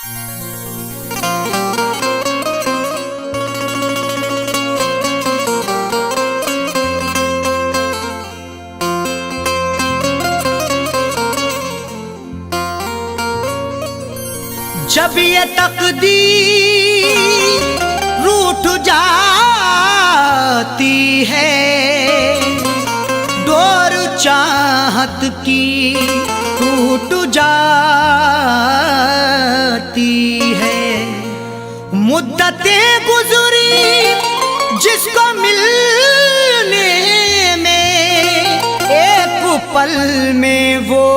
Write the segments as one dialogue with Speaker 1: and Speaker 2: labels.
Speaker 1: जब ये तकदीर रूठ जाती है, डोर चाहत की टूट जाती है। मुद्दतें गुजरी जिसको मिलने में, एक पल में वो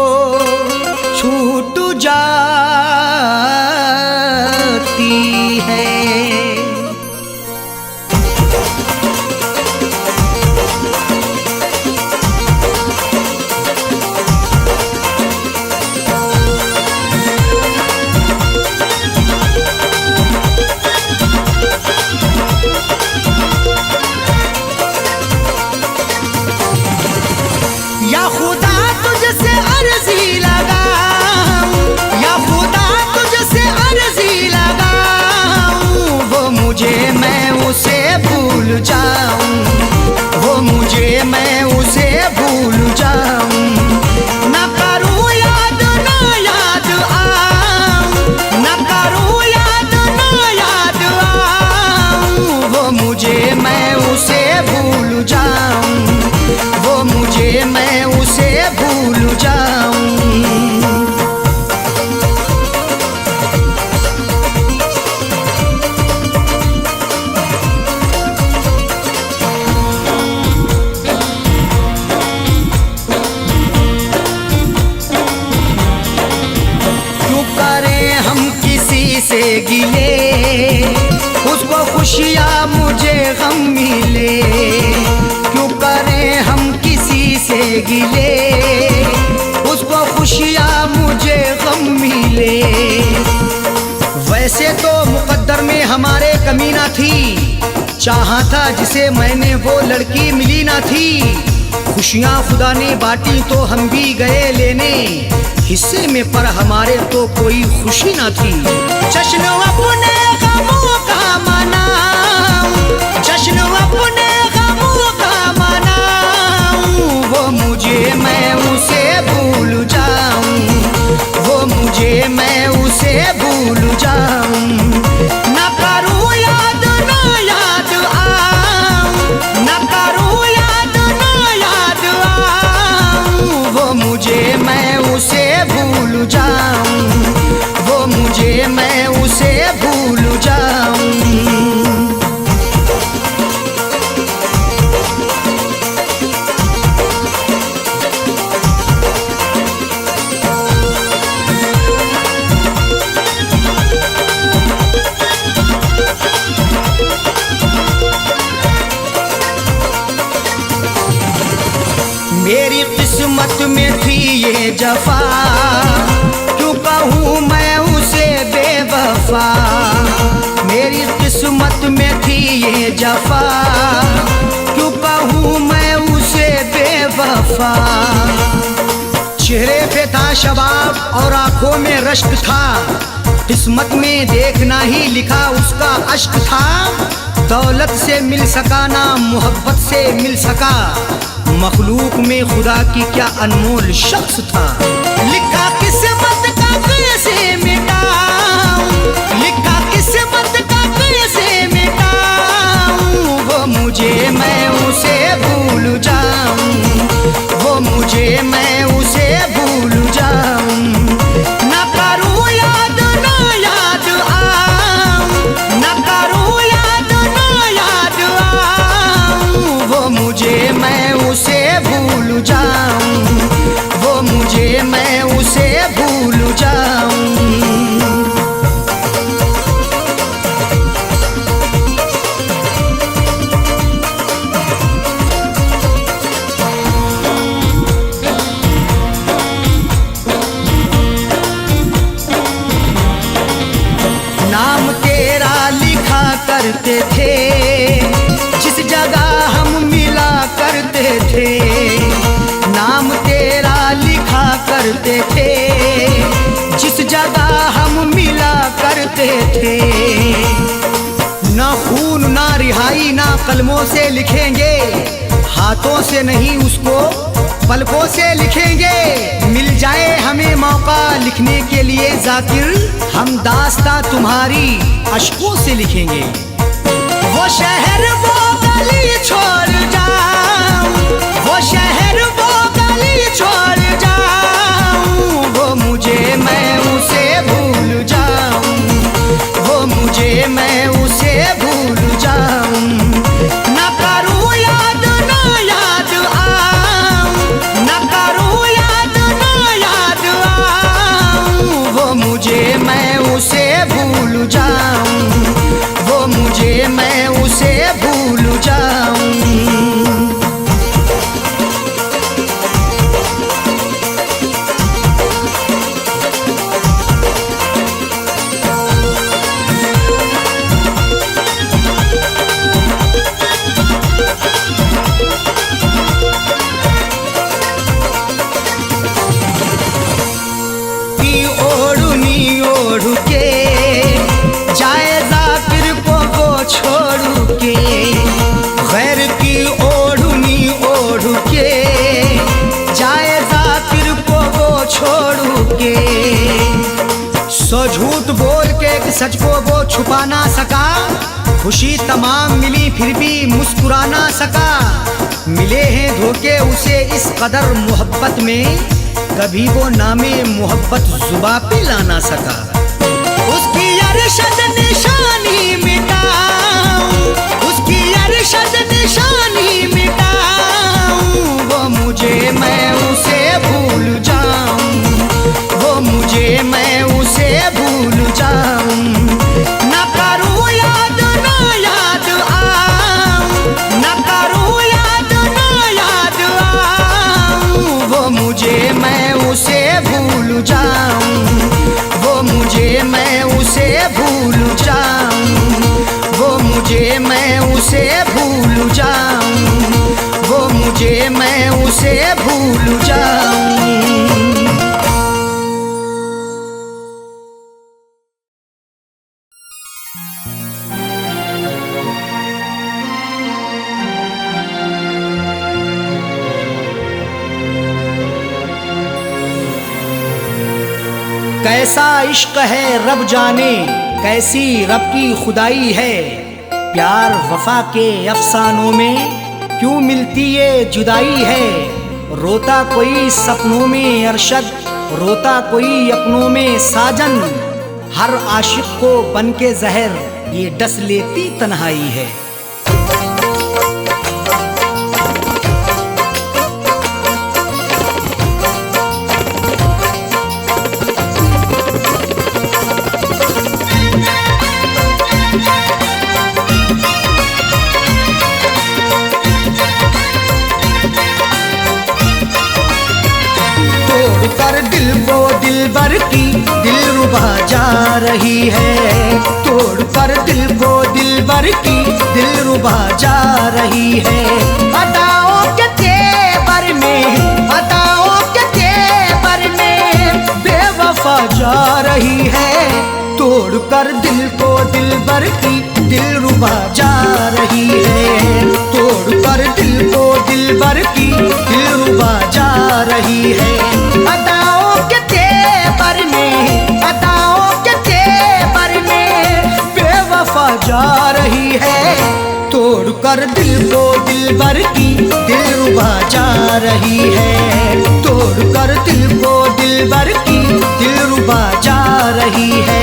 Speaker 1: छूट जाती है। या खुदा तुझसे अर्जी लगाऊं, या खुदा तुझसे अर्जी लगाऊं, वो मुझे मैं उसे भूल जाऊं, वो मुझे मैं उसे भूल जाऊं। न करूं याद ना याद आऊं, न करूं याद ना याद आऊं, वो मुझे मैं उसे भूल जाऊं, वो मुझे मैं उसे भूल जाऊं। क्यों करें हम किसी से गिले, उसको खुशियाँ मुझे गम मिले। क्यों करें हम किसी से गिले, उसको खुशियाँ मुझे गम मिले। वैसे तो मुकद्दर में हमारे कमी ना थी, चाहा था जिसे मैंने वो लड़की मिली ना थी। खुशियाँ खुदा ने बांटी तो हम भी गए लेने, हिस्से में पर हमारे तो कोई खुशी ना थी। जश्न अपने गमों का मनाऊं, जश्न अपने गमों का मनाऊं, वो मुझे मैं उसे भूल जाऊं, वो मुझे मैं उसे भूल जाऊं। न करूं याद ना याद आऊं, न करूं याद ना याद आऊं, वो मुझे मैं उसे भूल जाऊं, वो मुझे मैं उसे भूल जाऊं। मेरी किस्मत में थी ये जफा, क्यों कहूँ मैं उसे बेवफा। मेरी किस्मत में थी ये जफा, क्यों कहूँ मैं उसे बेवफा। चेहरे पे था शबाब और आंखों में रश्क था, किस्मत में देखना ही लिखा उसका अश्क था। दौलत से मिल सका ना मोहब्बत से मिल सका, मखलूक में खुदा की क्या अनमोल शख्स था। लिखा किस्मत का कैसे मिटाऊं, लिखा किस्मत का कैसे मिटाऊं, वो मुझे मैं उसे भूल जाऊं, वो मुझे मैं उसे भूल जाऊं। न करूं याद ना याद आऊं, न करूं याद ना याद आऊं, वो मुझे मैं उसे भूल जाऊं, वो मुझे मैं उसे भूल जाऊं। नाम तेरा लिखा करते थे, जिस जगह हम मिला करते थे। नाम तेरा लिखा करते थे, जिस जगह हम मिला कहते थे। ना खून ना रिहाई ना कलमों से लिखेंगे, हाथों से नहीं उसको पलकों से लिखेंगे। मिल जाए हमें मौका लिखने के लिए जाकिर, हम दास्तां तुम्हारी अश्कों से लिखेंगे। वो शहर वो गली छोड़ जाऊं, वो शहर वो गली छोड़ जाऊं, वो मुझे मैं उसे भूल जाऊं, वो मुझे मैं उसे भूल जाऊं। ना करूं याद ना याद आऊं, ना करूं याद ना याद आऊं, वो मुझे मैं उसे भूल जाऊं, वो मुझे मैं उसे भूल जाऊं। ओढ़नी ओढ़ के जाए जाकिर को वो छोड़ के, गैर की ओढ़नी ओढ़ के जाए जाकिर को वो छोड़ के। सो झूठ बोल के एक सच को वो छुपा ना सका, खुशी तमाम मिली फिर भी मुस्कुरा ना सका। मिले हैं धोखे उसे इस कदर मोहब्बत में, कभी वो नामे मोहब्बत जुबा पे ला ना सका। उसकी अरशद निशानी मिटाऊं, उसकी अरशद निशानी मिटाऊं, वो मुझे मैं उसे भूल जाऊं, वो मुझे मैं उसे भूल जाऊं। ना करूं याद ना याद आऊं, ना करूं याद ना याद आऊं, वो मुझे मैं उसे भूल जाऊं, वो मुझे मैं उसे भूल जाऊं, वो मुझे मैं उसे भूल जाऊं, वो मुझे मैं उसे भूल जाऊं। कैसा इश्क है रब जाने, कैसी रब की खुदाई है। प्यार वफा के अफसानों में क्यों मिलती ये जुदाई है। रोता कोई सपनों में अरशद, रोता कोई अपनों में साजन। हर आशिक को बन के जहर ये डस लेती तन्हाई है। कर दिल को दिलबर की दिलरुबा जा रही है, तोड़ कर दिल को दिलबर की दिलरुबा जा रही है। अदाओं के तेवर में, अदाओं के तेवर में बेवफा जा रही है। तोड़ कर दिल को दिलबर की दिलरुबा जा रही है, तोड़ कर दिल को दिलबर की दिलरुबा जा रही है। अदाओं के तेवर में, अदाओं के तेवर में बेवफा जा रही है। तोड़ कर दिल को दिलबर की दिलरुबा जा रही है, तोड़ कर दिल को दिलबर की दिलरुबा जा रही है।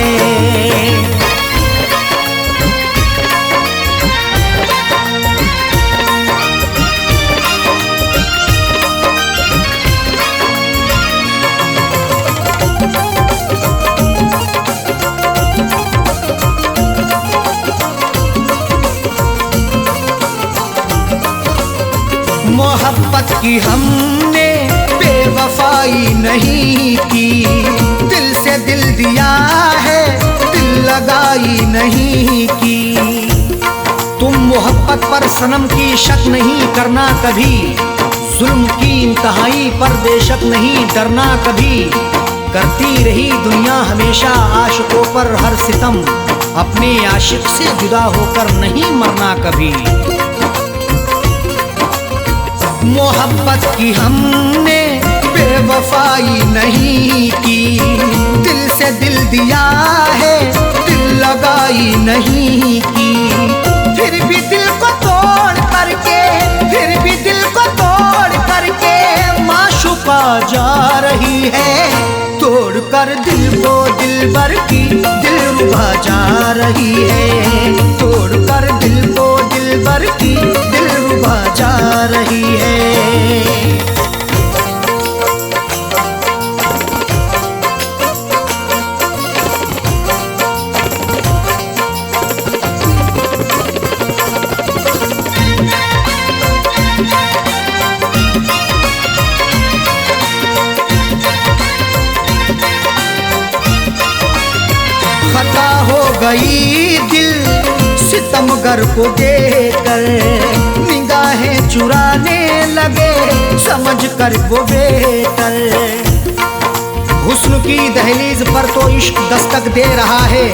Speaker 1: मोहब्बत की हमने बेवफाई नहीं की, दिल से दिल दिया है दिल लगाई नहीं की। तुम मोहब्बत पर सनम की शक नहीं करना कभी, जुल्म की इंतहाई पर बेशक नहीं डरना कभी। करती रही दुनिया हमेशा आशिकों पर हर सितम, अपने आशिक से जुदा होकर नहीं मरना कभी। मोहब्बत की हमने बेवफाई नहीं की, दिल से दिल दिया है, दिल लगाई नहीं की। फिर भी दिल को तोड़ करके, फिर भी दिल को तोड़ करके माशूका जा रही है। तोड़ कर दिल को दिलबर की दिलरुबा जा रही है। तोड़ कर दिल को दिलबर की दिलरुबा जा रही है। खता हो गई दिल सितमगर को देखकर, निगाहें चुराने लगे समझ कर वो बेहतर। हुस्न की दहलीज पर तो इश्क दस्तक दे रहा है,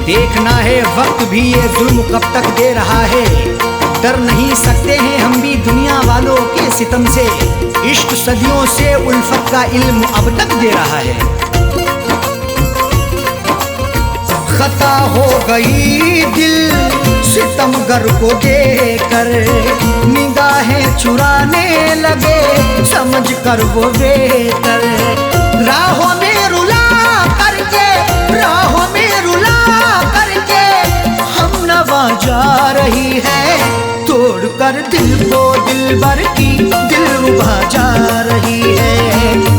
Speaker 1: देखना है वक्त भी ये जुल्म कब तक दे रहा है। डर नहीं सकते हैं हम भी दुनिया वालों के सितम से, इश्क सदियों से उल्फत का इल्म अब तक दे रहा है। खता हो गई दिल सितमगर को देखकर, निगाहें चुराने लगे समझ कर वो बेहतर। राहों में रुला करके, राहों में रुला करके हम नवा जा रही है। तोड़ कर दिल को दिलबर की दिलरुबा जा रही है।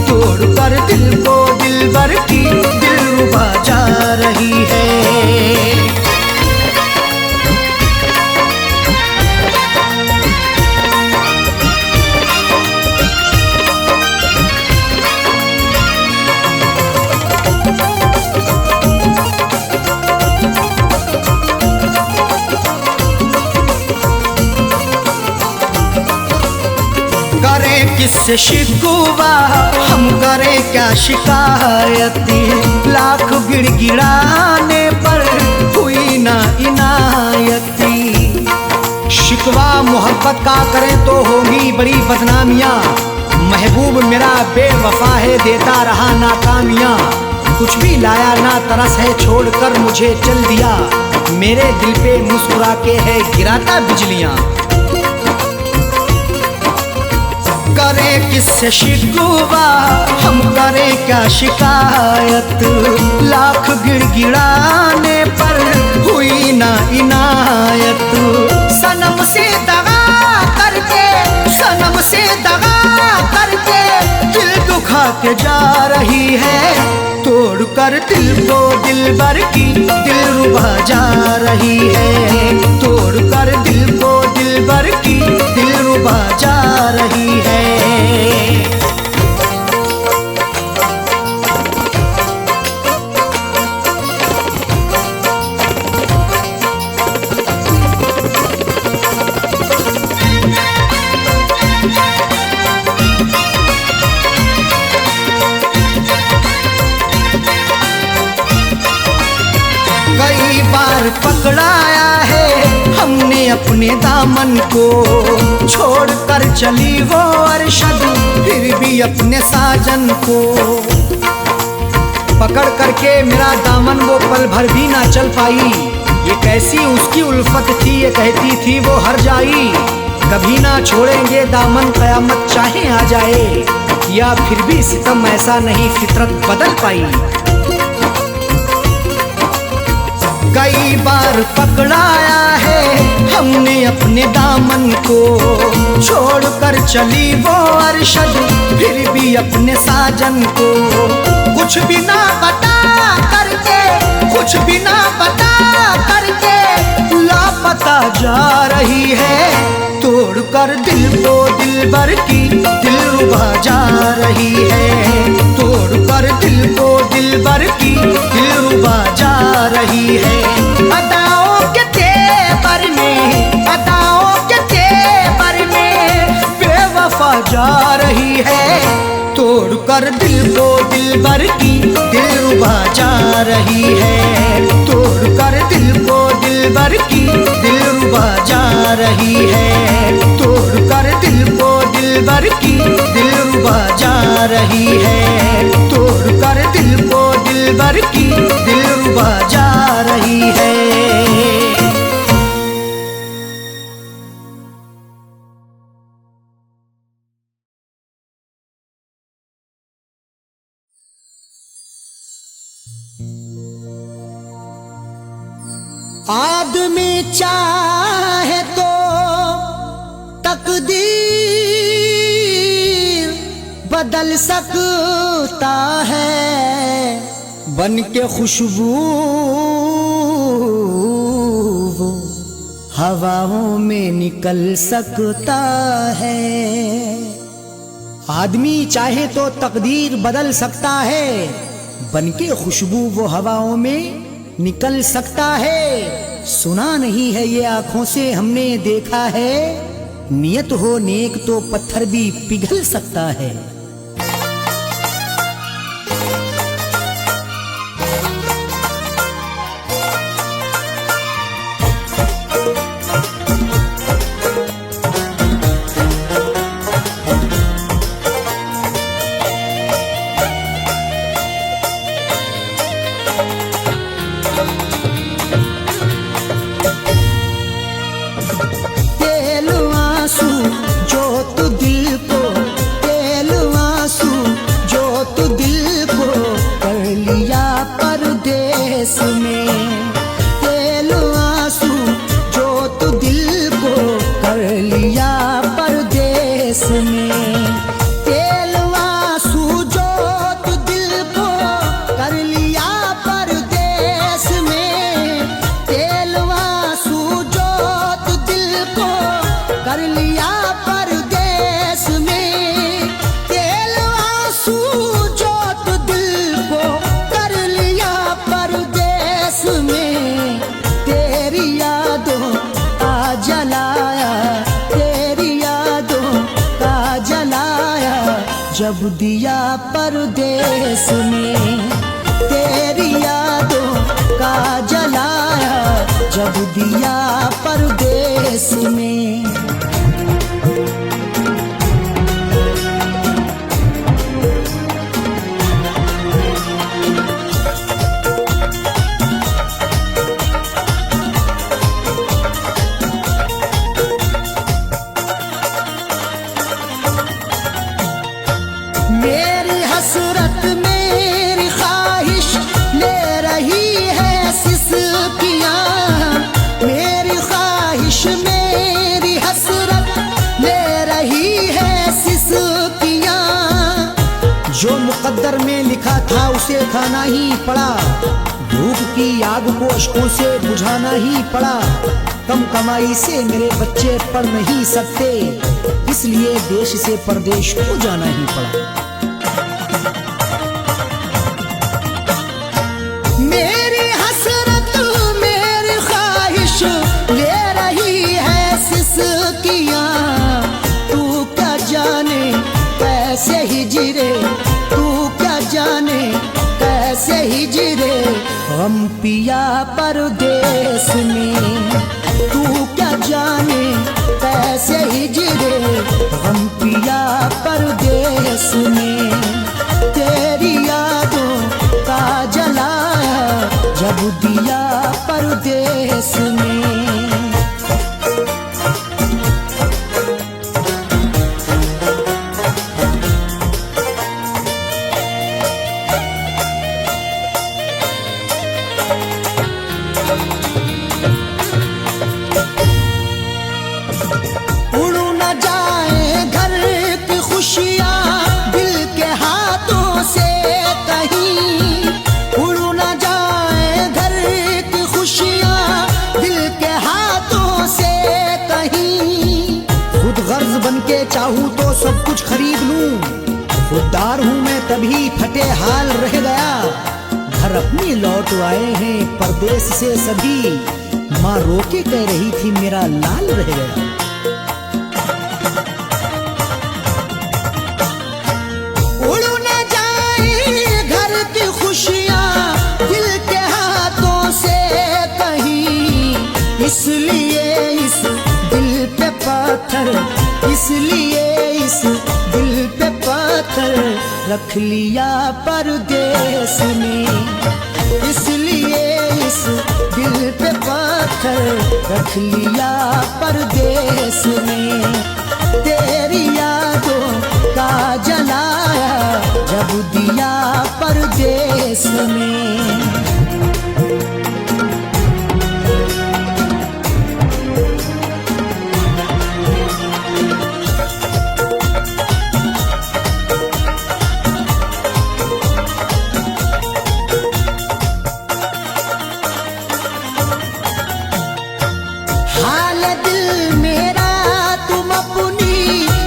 Speaker 1: तोड़ कर दिल को दिलबर की दिलरुबा जा रही है। करें किससे शिकवा हम, करें क्या शिकायती, लाख गिड़गिड़ाने पर हुई ना इनायती। शिकवा मोहब्बत का करें तो होगी बड़ी बदनामियाँ, महबूब मेरा बेवफा है देता रहा नाकामियाँ। कुछ भी लाया ना तरस है छोड़कर मुझे चल दिया, मेरे दिल पे मुस्कुरा के है गिराता बिजलियाँ। करें किससे शिकवा हम, करें क्या शिकायत, लाख गिड़गिड़ाने पर हुई ना इनायत। सनम से दगा करके, सनम से दगा करके दिल दुखा के जा रही है। तोड़ कर दिल को दिलबर की दिलरुबा जा रही है। तोड़ कर दिल को दिलबर की दिलरुबा जा रही है। कई बार पकड़ाया है हमने अपने दामन को, छोड़ कर चली वो अरशद फिर भी अपने साजन को। पकड़ करके मेरा दामन वो पल भर भी ना चल पाई, ये कैसी उसकी उल्फत थी, ये कहती थी वो हर जाई। कभी ना छोड़ेंगे दामन कयामत चाहे आ जाए, या फिर भी सितम ऐसा नहीं फितरत बदल पाई। कई बार पकड़ाया है हमने अपने दामन को, छोड़ कर चली वो अरशद फिर भी अपने साजन को। कुछ भी ना बता करके, कुछ भी ना बता करके लापता जा रही है। तोड़ कर दिल को दिलबर की दिलरुबा जा रही है। तोड़ कर दिल को दिलबर की दिलरुबा जा रही है। अदाओं के तेवर में, अदाओं के तेवर में बेवफा जा रही है। तोड़ कर कर दिल को दिलबर की दिलरुबा जा रही है, तोड़ कर दिल को दिलबर की दिलरुबा जा रही है, तोड़ कर दिल को दिलबर की दिलरुबा जा रही है, तोड़ कर दिल को दिलबर की दिलरुबा जा रही है। आदमी चाहे तो तकदीर बदल सकता है, बन के खुशबू वो हवाओं में निकल सकता है। आदमी चाहे तो तकदीर बदल सकता है, बन के खुशबू वो हवाओं में निकल सकता है। सुना नहीं है ये आंखों से हमने देखा है, नियत हो नेक तो पत्थर भी पिघल सकता है। जब दिया परदेस में तेरी यादों का जलाया, जब दिया परदेस में। मेरी हसरत मेरी ख्वाहिश ले रही है सिसकियाँ, मेरी ख्वाहिश मेरी हसरत ले रही है सिसकियाँ। जो मुकद्दर में लिखा था उसे खाना ही पड़ा, भूख की आग को अश्कों से बुझाना ही पड़ा। कम कमाई से मेरे बच्चे पढ़ नहीं सकते, इसलिए देश से परदेश को जाना ही पड़ा। मेरी हसरत मेरी ख्वाहिश ले रही है सिसकियाँ, तू क्या जाने कैसे हिजरे, तू क्या जाने कैसे हिजरे गम पिया परदेस में, तू क्या जाने कैसे हिजरे गम पिया परदेस में। तेरी यादों का जलाया जब दिया परदेस में। उड़ न जाए घर की खुशियाँ दिल के हाथों से कहीं, उड़ न जाए घर की खुशियाँ दिल के हाथों से कहीं। खुद गर्ज बन के चाहूँ तो सब कुछ खरीद लूँ, खुददार हूँ मैं तभी फटे हाल रह गया। घर अपनी लौट आए हैं परदेश से सभी, माँ रोके कह रही थी मेरा लाल रह गया। उड़ न इसलिए इस दिल पे पत्थर रख लिया परदेस में, इसलिए इस दिल पे पत्थर रख लिया परदेस में। तेरी यादों का जलाया जब दिया परदेस में।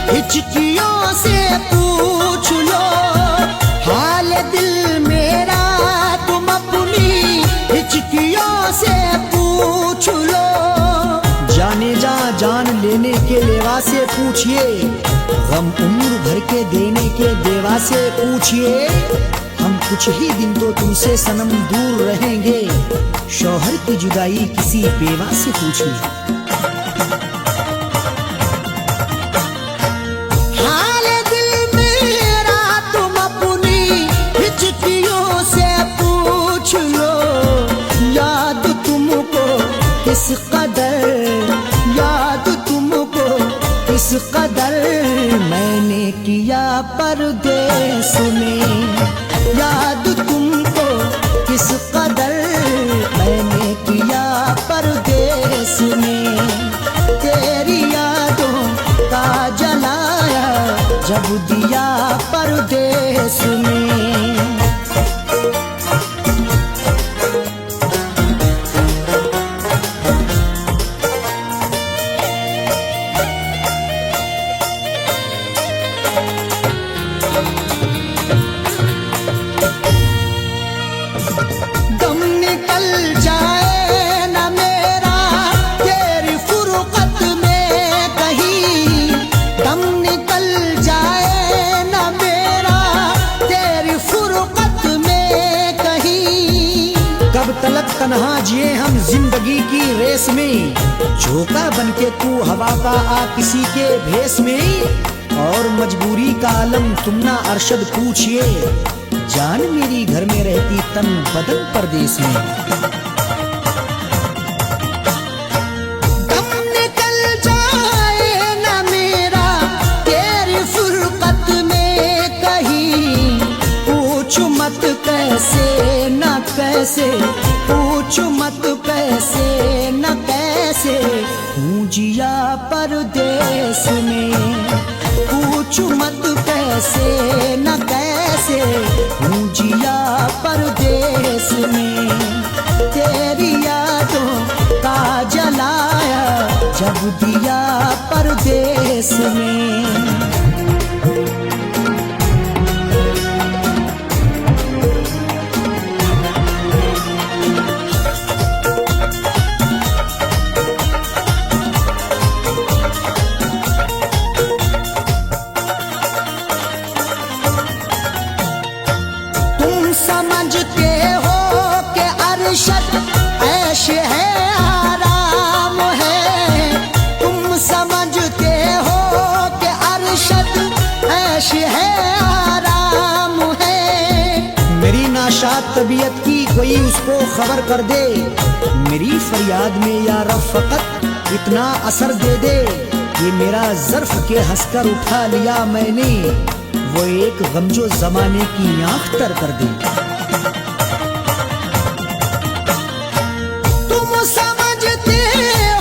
Speaker 1: हिचकियों से पूछ लो हाल दिल मेरा, तुम अपनी हिचकियों से पूछ लो। जाने जा जान लेने के लेवा से पूछिए, गम उम्र भर के देने के देवा से पूछिए। हम कुछ ही दिन तो तुमसे सनम दूर रहेंगे, शौहर की जुदाई किसी बेवा से पूछिए। किस कदर याद तुमको, किस कदर मैंने किया परदेस में, याद तुमको किस कदर मैंने किया परदेस में। तेरी यादों का जलाया जब दिया परदेस में। तलक तन्हा जिए हम जिंदगी की रेस में, झोंका बनके तू हवा का आ किसी के भेस में। और मजबूरी का आलम तुम ना अरशद पूछिए, जान मेरी घर में रहती तन बदन परदेस में। दम निकल जाए ना मेरा तेरी फुरकत में कहीं, पूछ मत कैसे न कैसे, पूछ मत कैसे न कैसे हूँ जिया परदेस में। पूछ मत कैसे न कैसे हूँ जिया परदेस में। तेरी यादों का जलाया जब दिया परदेस में। समझते हो कि अरशद ऐश है आराम है, तुम समझते हो कि अरशद ऐश है आराम है। मेरी नाशाद तबीयत की कोई उसको खबर कर दे, मेरी फरियाद में या रब फकत इतना असर दे दे। ये मेरा ज़र्फ के हंसकर उठा लिया मैंने, वो एक गमजो जमाने की आंख तर कर दे। तुम समझते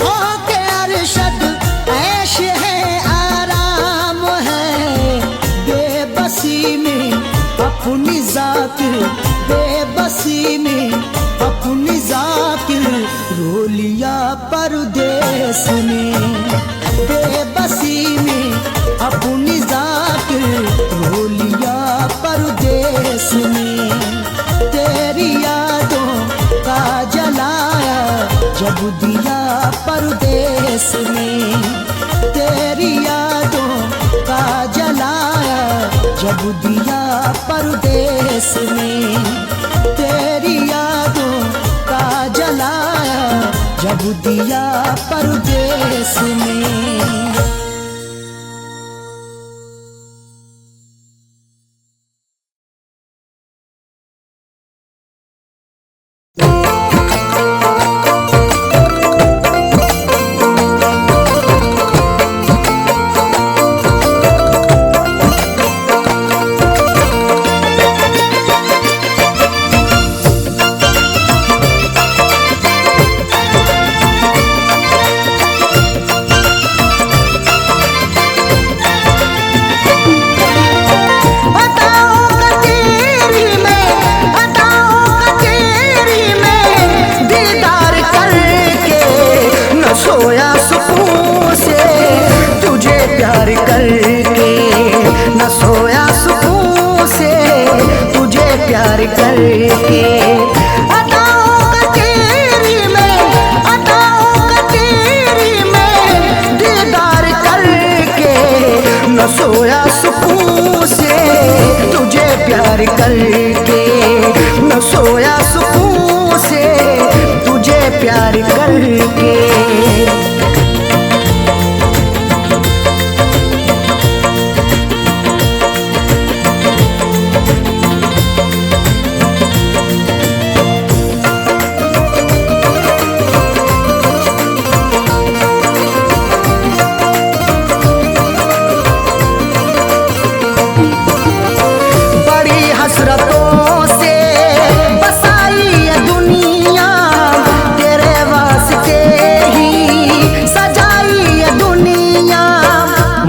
Speaker 1: हो कि अरशद ऐश है आराम है, बेबसी में अपनी जाकिर, बेबसी में अपनी जाकिर रो लिया परदेस में। बेबसी में अपनी जाकिर रो लिया परदेस में। तेरी यादों का जलाया जब दिया परदेस में। तेरी यादों का जलाया जब दिया परदेस में। तेरी यादों का जलाया जब दिया परदेस में। करके। अदाओं का तेरी में, अदाओं का तेरी में दीदार करके, न सोया सुकून से तुझे प्यार करके, न सोया सुकून से तुझे प्यार करके। हसरतों से बसाई ये दुनिया, तेरे वास्ते ही सजाई ये दुनिया।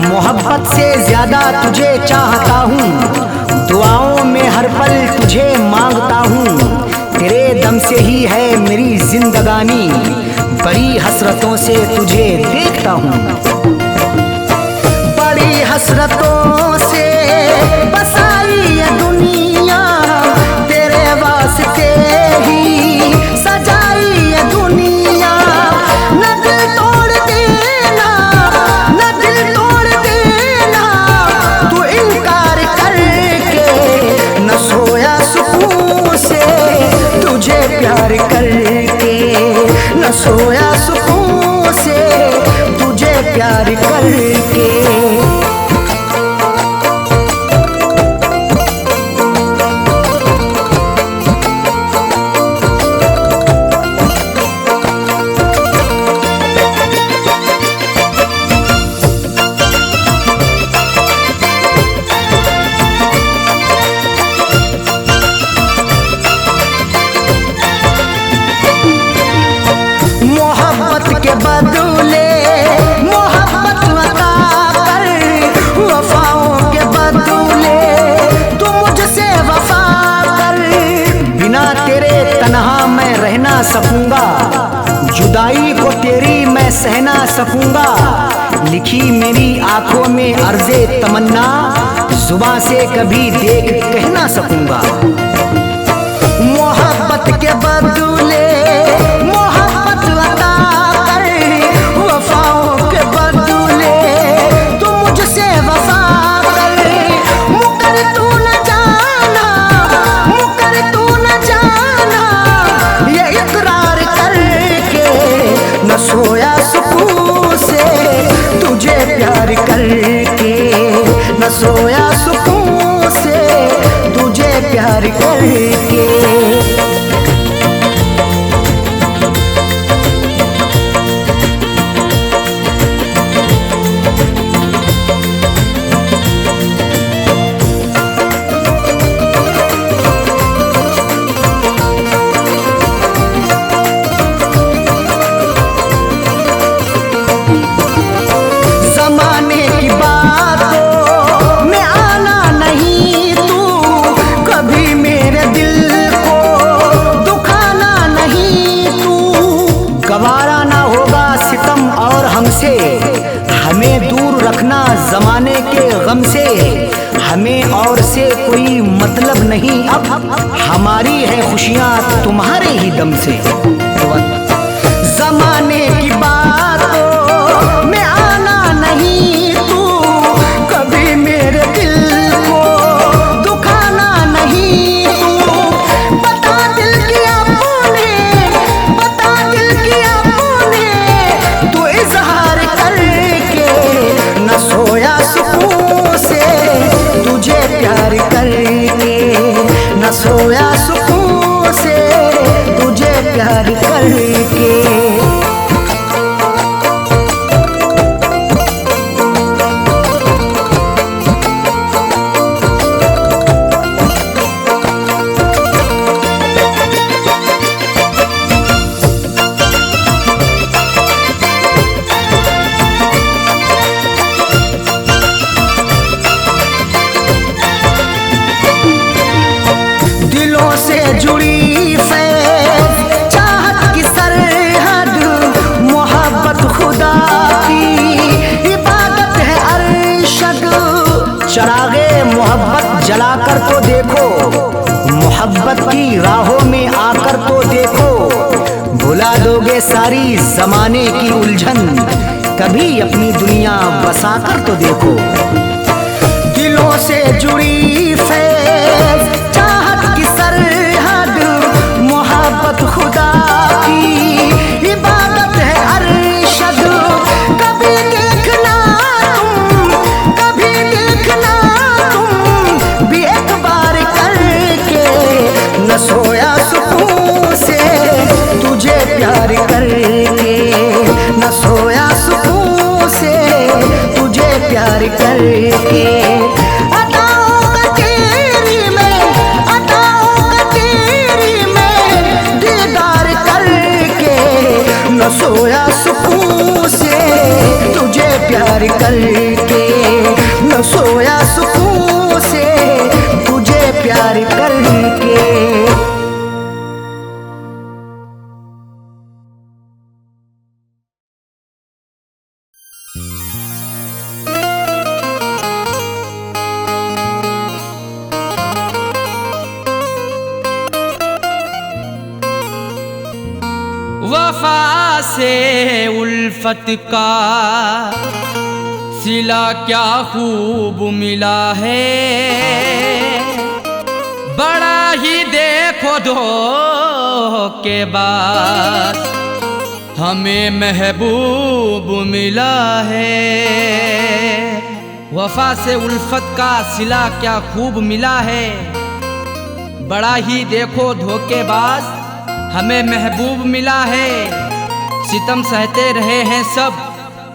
Speaker 1: मोहब्बत से ज्यादा तुझे चाहता हूँ, दुआओं में हर पल तुझे मांगता हूँ। तेरे दम से ही है मेरी जिंदगानी, बड़ी हसरतों से तुझे देखता हूँ। बड़ी हसरतों से बसाई ये दुनिया, तेरे वास्ते ही सजाई ये दुनिया। न दिल तोड़ देना, न दिल तोड़ देना तू इनकार करके, न सोया सुकून से तुझे प्यार करके, न सोया सुकून से तुझे प्यार करके। मोहब्बत के बदले मोहब्बत अता कर, वफाओं के बदले तू मुझसे वफा कर। बिना तेरे तन्हा मैं रह ना सकूंगा, जुदाई को तेरी मैं सह ना सकूंगा। लिखी मेरी आंखों में अर्ज़े तमन्ना, जुबां से कभी देख कह ना सकूंगा। मोहब्बत के बदले मोहब्बत अता कर, वफाओं के बदले तू मुझसे वफा कर। मुकर तू न जाना, मुकर तू न जाना ये इकरार करके, न सोया सुकून से तुझे प्यार करके, न सोया सुकून से तुझे प्यार करके। जमाने की बातों में आना नहीं तू, कभी मेरे दिल को दुखाना नहीं तू। गवारा ना होगा सितम और हमसे, हमें दूर रखना जमाने के गम से। हमें और से कोई मतलब नहीं अब, हमारी है खुशियाँ तुम्हारे ही दम से। जमाने की बातों में आना नहीं तू, कभी मेरे दिल को दुखाना नहीं तू। बता दिल की आपने, बता दिल की आपने तू इजहार करके, न सोया सुकून से तुझे प्यार करके, न सोया सुकून से तुझे प्यार करके। लगा दोगे सारी जमाने की उलझन, कभी अपनी दुनिया बसाकर तो देखो। दिलों से जुड़ी फैज़ चाहत की सरहद, मोहब्बत खुदा की इबादत है अरशद। कभी देखना तुम, कभी देखना तुम भी एक बार करके, न सोया सुकून से तुझे प्यार करके, न सोया सुकून से तुझे प्यार करके। अदाओं का तेरी में, अदाओं का तेरी में दीदार करके, न सोया सुकून से तुझे प्यार करके, न सोया सुकून से तुझे प्यार करके।
Speaker 2: वफा से उल्फत का सिला क्या खूब मिला है, बड़ा ही देखो धोखे बाद हमें महबूब मिला है। वफा से उल्फत का सिला क्या खूब मिला है, बड़ा ही देखो धोखेबाज हमें महबूब मिला है। सितम सहते रहे हैं सब,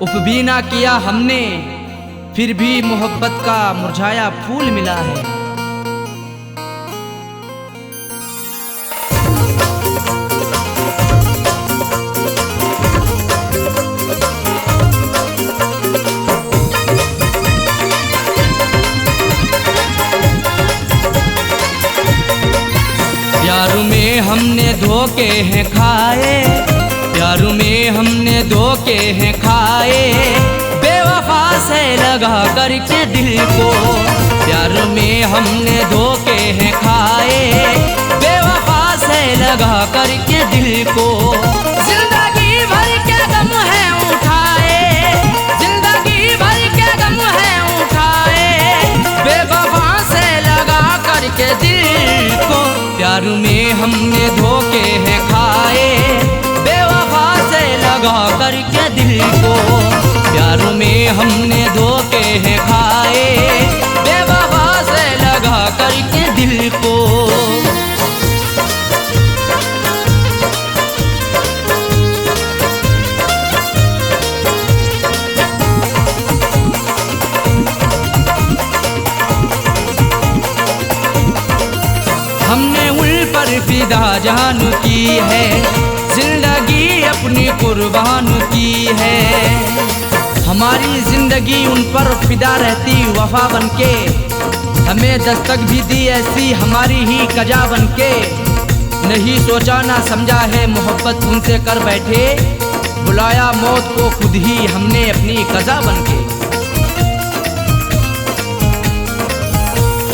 Speaker 2: उफ भी ना किया हमने, फिर भी मोहब्बत का मुरझाया फूल मिला है। प्यार में हमने धोखे हैं खाए, प्यार में हमने धोखे हैं खाए, बेवफा से लगा करके दिल को। प्यार में हमने धोखे हैं खाए, बेवफा से लगा करके दिल को। जिंदगी भर के गम है उठाए, जिंदगी भर के गम है उठाए, बेवफा से लगा करके दिल को। प्यार में हमने धोखे हैं खाए, बेवफा से लगा करके दिल को। प्यार में हमने धोखे हैं खाए, बेवफा से लगा करके दिल को। हमने उन पर फिदा जान की है, जिंदगी अपनी कुर्बान की है। हमारी जिंदगी उन पर फिदा रहती वफा बनके, हमें दस्तक भी दी ऐसी हमारी ही कजा बनके। नहीं सोचा ना समझा है मोहब्बत उनसे कर बैठे, बुलाया मौत को खुद ही हमने अपनी कजा बनके।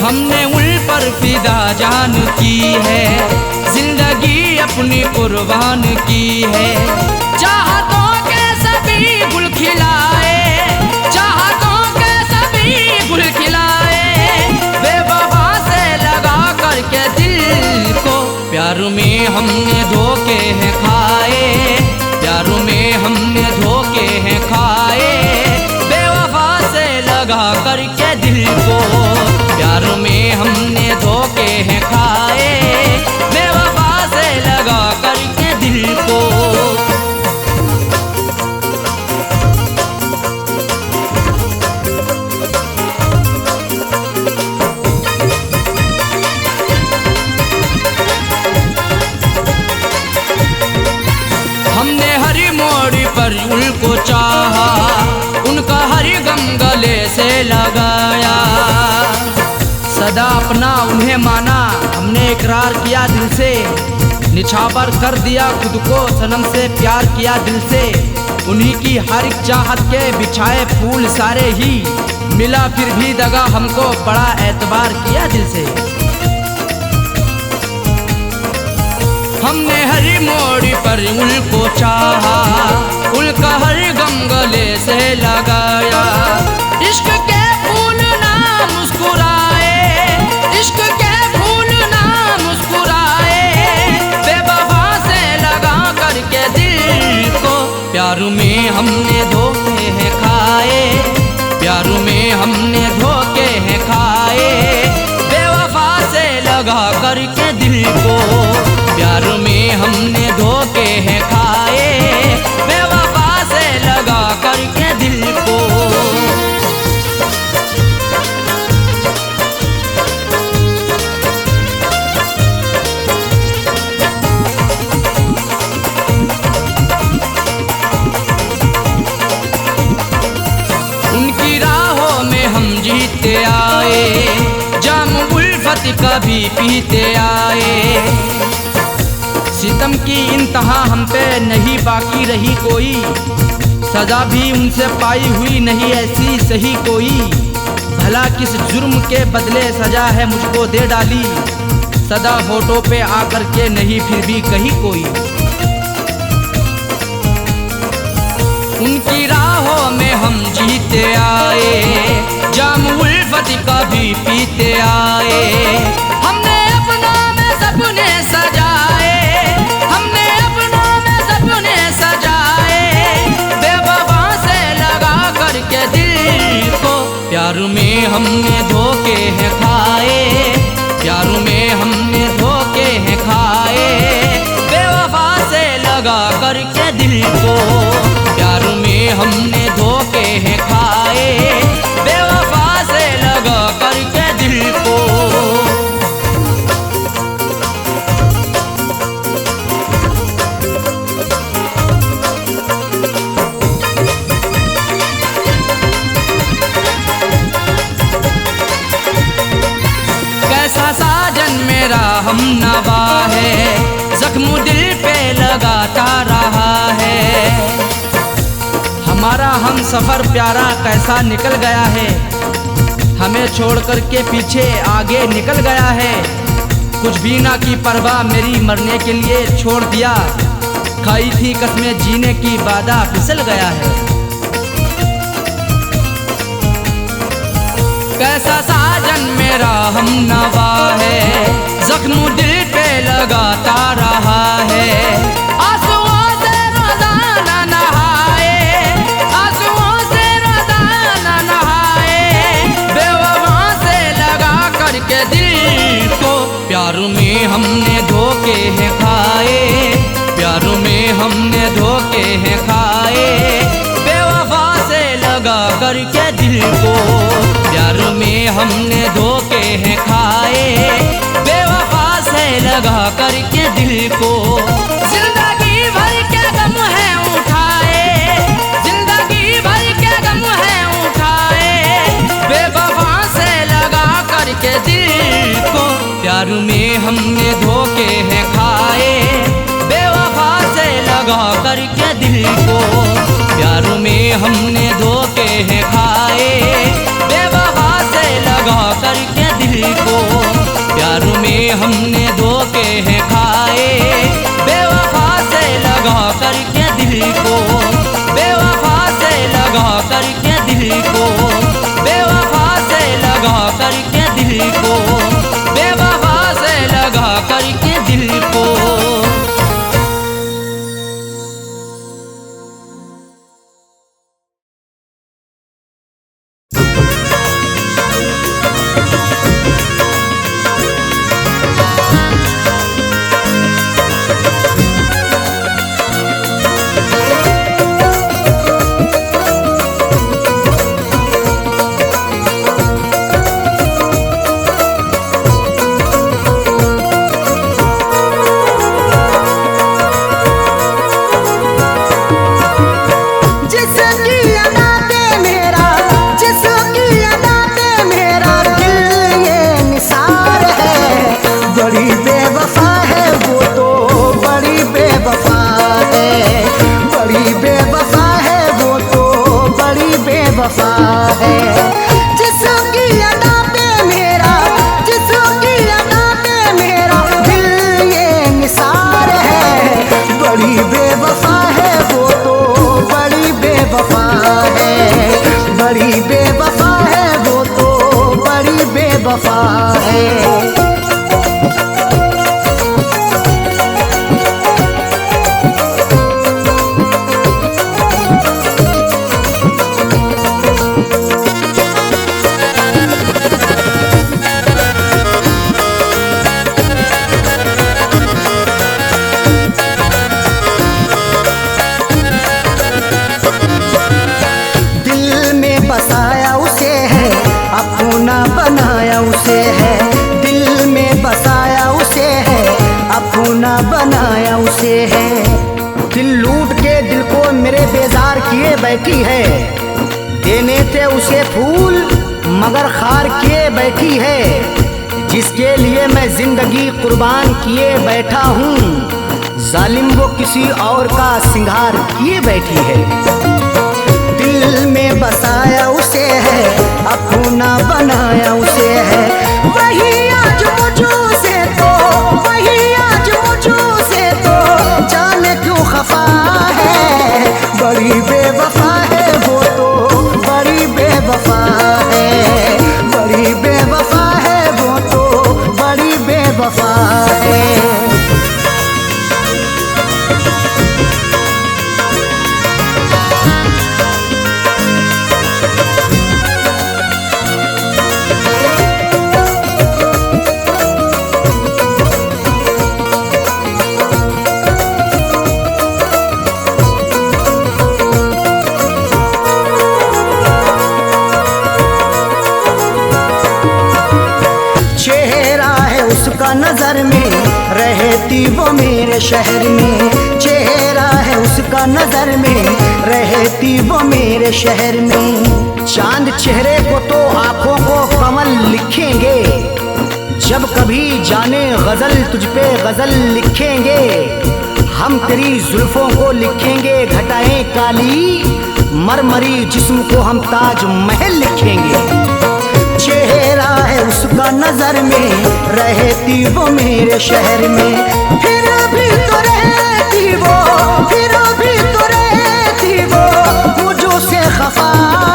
Speaker 2: हमने उन पर फिदा जान की है, जिंदगी अपनी कुर्बान की है। चाहतों के सभी गुल खिलाए, चाहतों के सभी गुल खिलाए, बेवफा से लगा करके दिल को। प्यार में हमने धोखे हैं खाए, प्यार में हमने धोखे हैं खाए, बेवफा से लगा करके दिल को। प्यार में हमने धोखे हैं खाए, बेवफा से लगा करके दिल को। हमने हर मोड़ पर उनको चाहा, उनका हर गम गले से लगाया। सदा अपना उन्हें माना, हमने इकरार किया दिल से, निछावर कर दिया खुद को सनम से, प्यार किया दिल से। उन्हीं की हर एक चाहत के बिछाए फूल सारे ही, मिला फिर भी दगा हमको, बड़ा एतबार किया दिल से। हमने हर मोड़ पर उनको चाहा, उनका हर गम गले से लगाया। इश्क के फूल ना मुस्कुराए, इश्क के फूल ना मुस्कुराए, बेवफा से लगा करके दिल को। प्यार में हमने धोखे हैं खाए, प्यार में हमने धोखे हैं खाए, बेवफा से लगा करके दिल को। प्यार में हमने धोखे हैं खाए, बेवफा से लगा करके दिल को। उनकी राहों में हम जीते आए, जाम उल्फत का भी पीते आए। सितम की इंतहा हम पे नहीं बाकी रही कोई, सजा भी उनसे पाई हुई नहीं ऐसी सही कोई। भला किस जुर्म के बदले सजा है मुझको दे डाली, सदा होठों पे आकर के नहीं फिर भी कही कोई। उनकी राहों में हम जीते आए, जाम उल्फत का भी पीते आए। हमने अपना में सपने सजाए, हमने अपना में सपने सजाए, बेवफा से लगा करके दिल को। प्यार में हमने धोखे हैं खाए, प्यार में हमने धोखे हैं खाए, बेवफा से लगा करके दिल को। प्यार में हमने धोखे हैं खाए, बेवफा से लगा करके दिल को। कैसा साजन मेरा हम नवा है, जख्म दिल पे लगाता रहा है। हमारा हम सफर प्यारा कैसा निकल गया है, हमें छोड़ कर के पीछे आगे निकल गया है। कुछ भी ना की परवाह मेरी मरने के लिए छोड़ दिया, खाई थी कसमें जीने की वादा फिसल गया है। कैसा साजन मेरा हम नवा है, जख्म दिल पे लगाता रहा है। आंसुओं से रोजाना नहाए, आंसुओं से रोजाना नहाए, बेवफा से लगा करके दिल को। प्यार में हमने धोखे हैं खाए, प्यार में हमने धोखे हैं खाए, बेवफा से लगा करके दिल को। प्यार में हमने धोखे हैं खाए, बेवफा से लगा करके दिल को। जिंदगी भर के गम है उठाए, जिंदगी भर के गम है उठाए, बेवफा से लगा करके दिल को। प्यार में हमने धोखे हैं खाए, बेवफा से लगा करके दिल को। प्यार में हमने धोखे हैं खाए, बेवफा से लगा करके दिल को। प्यार में हमने धोखे हैं खाए, बेवफा से लगा करके दिल को। बेवफा से लगा करके दिल को, बेवफा से लगा करके दिल को, बेवफा से लगा करके दिल को।
Speaker 1: बड़ी बेवफा है वो तो, बड़ी बेवफा है। बसाया उसे है, अपना बनाया उसे है, दिल में बसाया उसे है, अपना बनाया उसे है। दिल लूट के दिल को मेरे बेजार किए बैठी है, देने थे उसे फूल मगर खार किए बैठी है। जिसके लिए मैं जिंदगी कुर्बान किए बैठा हूँ, जालिम वो किसी और का सिंगार किए बैठी है। दिल में बसाया उसे है, अपना बनाया उसे है, वही आज मुझे से तो, वही आज मुझे से तो जाने क्यों खफा है। बड़ी बेवफा है वो तो, बड़ी बेवफा है, बड़ी बेवफा है वो तो, बड़ी बेवफा है। चेहरा है उसका नजर में, रहती वो मेरे शहर में। चेहरा है उसका नजर में, रहती वो मेरे शहर में। चांद चेहरे को तो आंखों को कमल लिखेंगे, जब कभी जाने गजल तुझ पे गजल लिखेंगे। हम तेरी जुल्फों को लिखेंगे घटाएं काली, मरमरी जिस्म को हम ताज महल लिखेंगे। चेहरा है उसका नजर में, रहती वो मेरे शहर में। फिर भी तो रहती वो, फिर भी तो रहती वो मुझो से खफा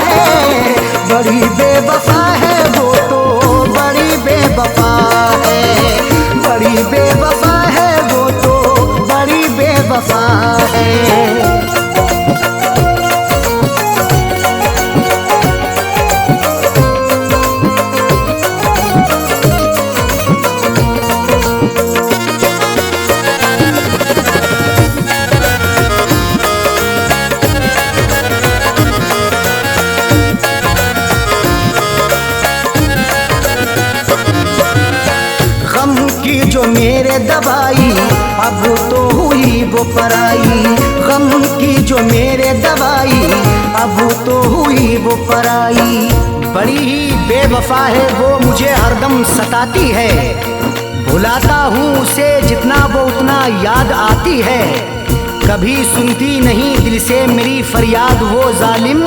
Speaker 1: है। बड़ी बेवफा है वो तो, बड़ी बेवफा है, बड़ी बेवफा है वो तो, बड़ी बेवफा है। जो मेरे दवाई अब तो हुई वो पराई, गम की जो मेरे दवाई अब तो हुई वो पराई। बड़ी ही बेवफा है वो, मुझे हरदम सताती है। भुलाता हूँ उसे जितना वो उतना याद आती है। कभी सुनती नहीं दिल से मेरी फरियाद वो जालिम,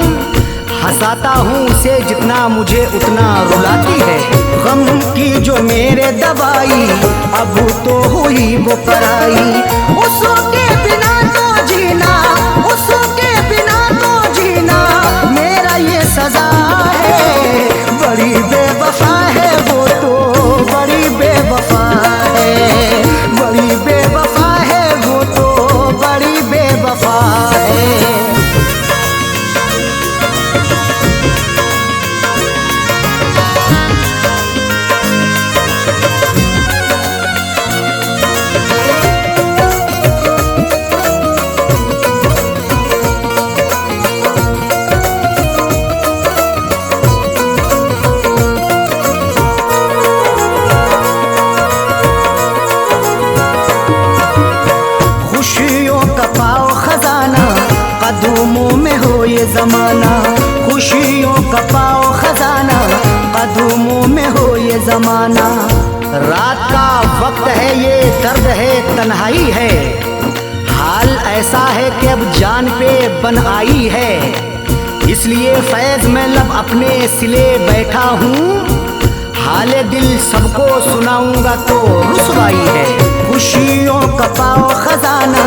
Speaker 1: हंसाता हूँ उसे जितना मुझे उतना रुलाती है। गम की जो मेरे दवाई अब तो हुई वो पराई। उसके बिना तो जीना, उसके बिना तो जीना मेरा ये सजा है। बड़ी बेवफा है वो तो, बड़ी बेवफा है, बड़ी बेवफा है वो तो, बड़ी बेवफा है। कदमों में हो ये जमाना, खुशियों का पाओ खजाना, कदमों में हो ये जमाना। रात का वक्त है ये दर्द है तन्हाई है, हाल ऐसा है कि अब जान पे बन आई है। इसलिए फैज में लब अपने सिले बैठा हूँ, हाले दिल सबको सुनाऊंगा तो रुसवाई है। खुशियों का पाओ खजाना,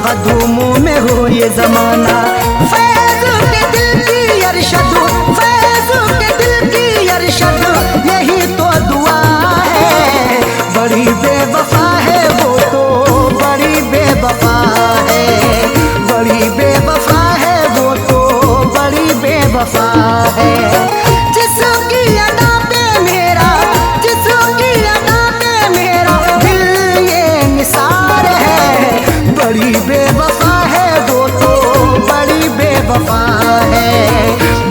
Speaker 1: कदमों में हो ये जमाना। फैज के दिल की अरशद है। जिसकी अदा पे मेरा, जिसकी अदा पे मेरा दिल ये निसार है। बड़ी बेवफा है वो तो, बड़ी बेवफा है,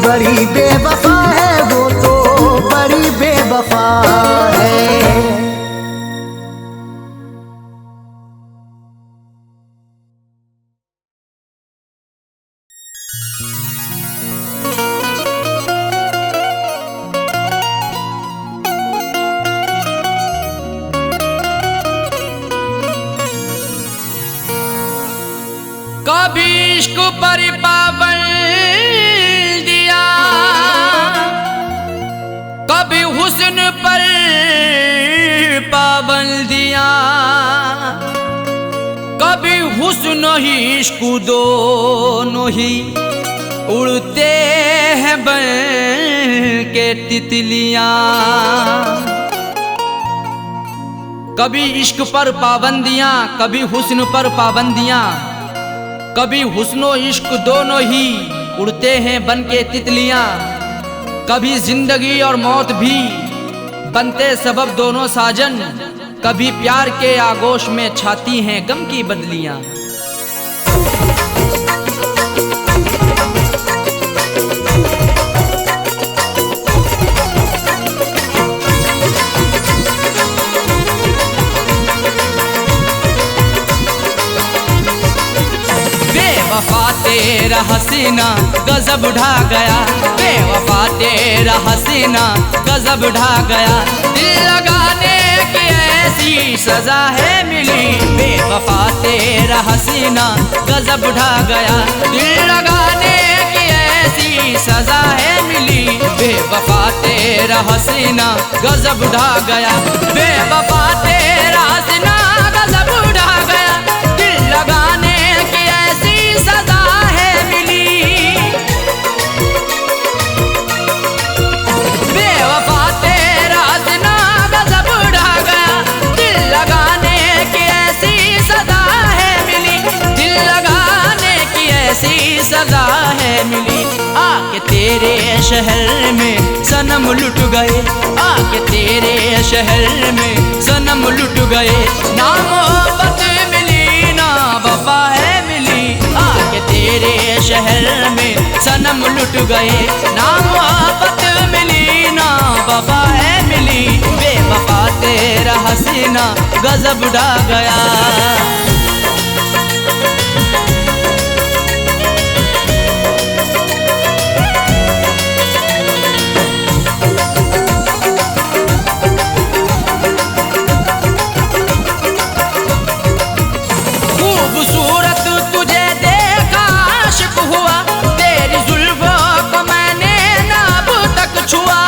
Speaker 1: बड़ी बेवफा है वो तो, बड़ी बेवफा है।
Speaker 2: कभी इश्क पर पाबंद दिया, कभी हुस्न पर पाबंदियां, कभी हुस्न ही इश्क दोनों ही उड़ते हैं बन के तितलियां। कभी इश्क पर पाबंदियां, कभी हुस्न पर पाबंदियां, कभी हुस्नो इश्क दोनों ही उड़ते हैं बन के तितलियां। कभी जिंदगी और मौत भी बनते सबब दोनों साजन, कभी प्यार के आगोश में छाती हैं गम की बदलियां। बेवफा तेरा हसीना गजब ढा गया, बेवफा तेरा हसीना गजब ढा गया। दिल लगाने की ऐसी सजा है मिली, बेवफा तेरा हसीना गजब ढा गया। दिल लगाने की ऐसी सजा है मिली, बेवफा तेरा हसीना गजब ढा गया। बेवफा तेरा हसीना गजब ढा गया, दिल लगाने की ऐसी सजा है मिली। बेवफा तेरा हसीना गजब ढा गया, दिल लगाने की ऐसी सजा है मिली, दिल लगाने की ऐसी सजा है मिली। आके तेरे शहर में सनम लुट गए, आके तेरे शहर में सनम लुट गए। ना मोहब्बत मिली ना वफा है मिली, आके तेरे शहर में सनम लुट गए। ना मोहब्बत मिली ना वफा है मिली, बेवफा तेरा हसीना गजब ढा गया। खूबसूरत तुझे देखा आशिक हुआ, तेरी जुल्फों को मैंने ना अब तक छुआ।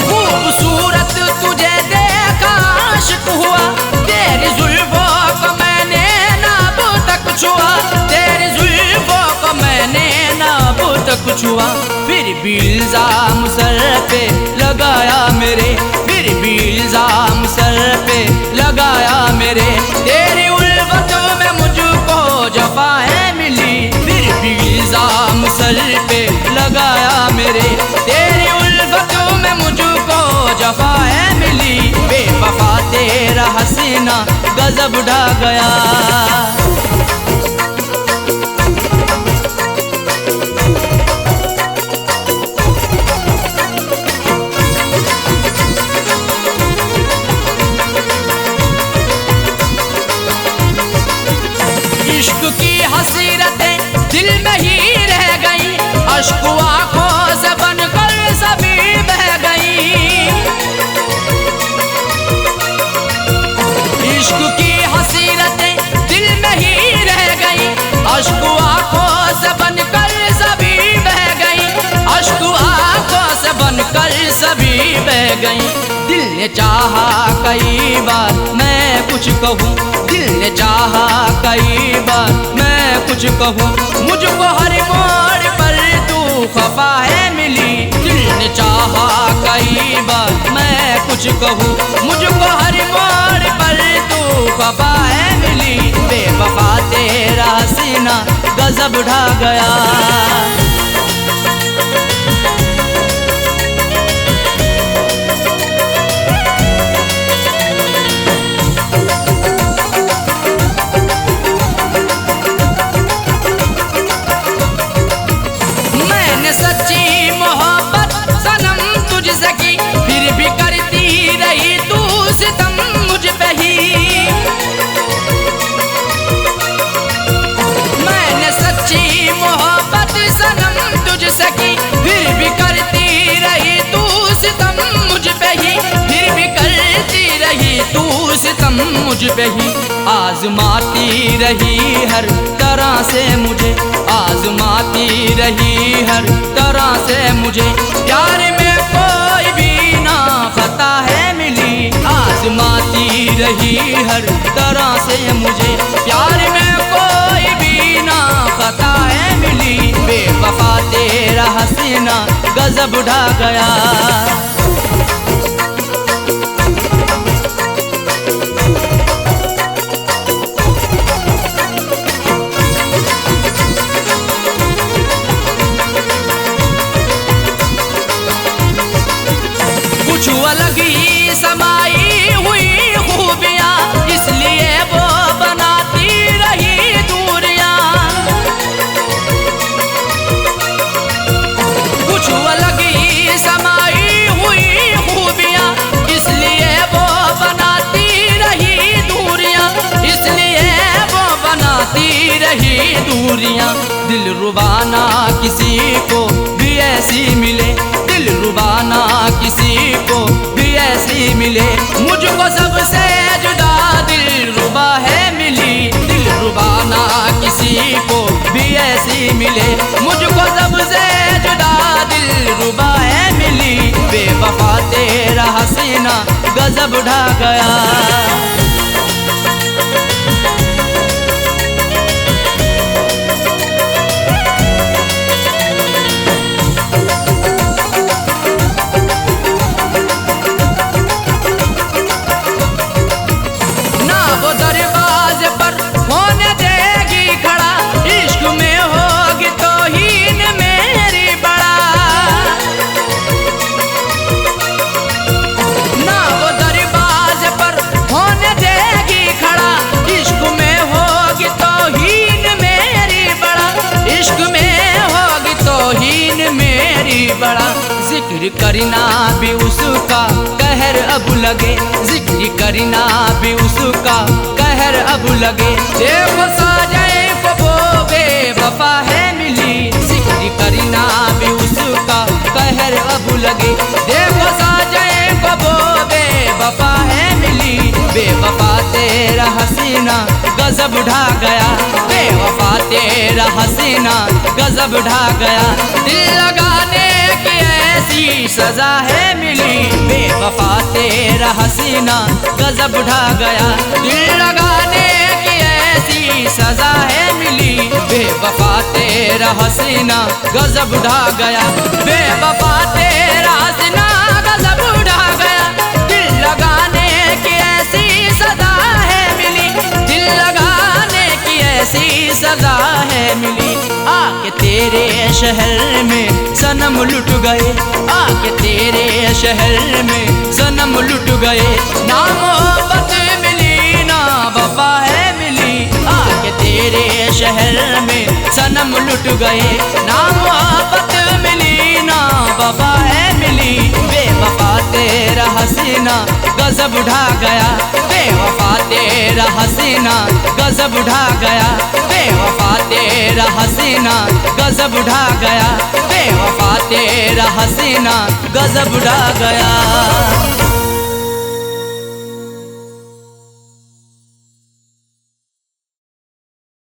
Speaker 2: खूबसूरत तुझे देखा आशिक हुआ, तेरी जुल्फों को मैंने ना अब तक छुआ, तेरी जुल्फों को मैंने ना अब तक छुआ। फिर भी इल्जाम सर पे लगाया मेरे, फिर भी इल्जाम सर पे लगाया मेरे। तेरी उल्फतों में मुझको जफा है मिली, फिर भी इल्जाम सर पे लगाया मेरे। तेरी उल्फतों में मुझको जफा है मिली, बेवफा तेरा हसीना गजब ढा गया। इश्क की हसीरतें दिल में ही रह गई, अश्क आंखों से बनकर सभी बह गई। इश्क की हसीरतें दिल में ही रह गई, अश्क आंखों से बनकर सभी बह गई, अश्क आंखों से बनकर सभी बह गई। दिल ने चाहा कई बार मैं कुछ कहूँ, दिल ने चाहा कई बार मैं कुछ कहूँ, मुझको हर मोड़ पर तू खफा है मिली। दिल ने चाहा कई बार मैं कुछ कहूँ, मुझको हर मोड़ पर तू खफा है मिली, बेवफा तेरा हसीना गजब गजब ढा गया। मैंने सच्ची मोहब्बत सनम तुझसे की, फिर भी करती रही तू सितम मुझ पे ही। मैंने सच्ची मोहब्बत सनम तुझसे की, फिर भी करती रही तू सितम मुझ पे ही, फिर भी करती रही तू सितम मुझ पे ही। आजमाती रही हर तरह से मुझे, आजमाती रही हर तरह से मुझे, प्यार में कोई भी ना खता है मिली। आजमाती रही हर तरह से मुझे, प्यार में कोई भी ना खता है मिली। बेवफा तेरा हसीना गजब ढा गया। कुछ अलग ही समाई हुई खूबियाँ, इसलिए वो बनाती रही दूरियाँ। कुछ अलग ही समाई हुई खूबियाँ, इसलिए वो बनाती रही दूरियाँ, इसलिए वो बनाती रही दूरियाँ। दिल रुबाना किसी को भी ऐसी मिले, दिल रुबाना किसी को भी ऐसी मिले, मुझको सबसे जुदा दिल रुबा है मिली। दिल रुबाना किसी को भी ऐसी मिले, मुझको सबसे जुदा दिल रुबा है मिली। बेवफा तेरा हसीना गजब ढा गया। जिक्र करना भी उसका कहर अब लगे, जिक्र करना भी उसका कहर अब लगे। देखो साजाए वो बेवफा है मिली, जिक्र करना भी उसका कहर अब लगे। देखो साजाए वो बेवफा है मिली। बेवफा तेरा हसीना गजब ढा गया, बेवफा तेरा हसीना गजब ढा गया। दिल लगाने की ऐसी सजा है मिली, बेवफा तेरा हसीना गजब ढा गया। दिल लगाने की ऐसी सजा है मिली, बेवफा तेरा हसीना गजब ढा गया। बेवफा तेरा हसीना गजब ढा गया। दिल लगाने की ऐसी सजा है मिली, दिल लगाने की ऐसी सजा है मिली। आके तेरे शहर में सनम लुट गए, आके तेरे शहर में सनम लुट गए। ना मोहब्बत मिली ना वफा है मिली, आके तेरे शहर में सनम लुट गए। ना मोहब्बत मिली ना वफा है मिली। बेवफा तेरा हसीना गजब ढा गया, बेवफा तेरा हसीना गजब ढा गया। बेवफा तेरा हसीना गजब ढा गया, बेवफा तेरा हसीना गजब ढा गया।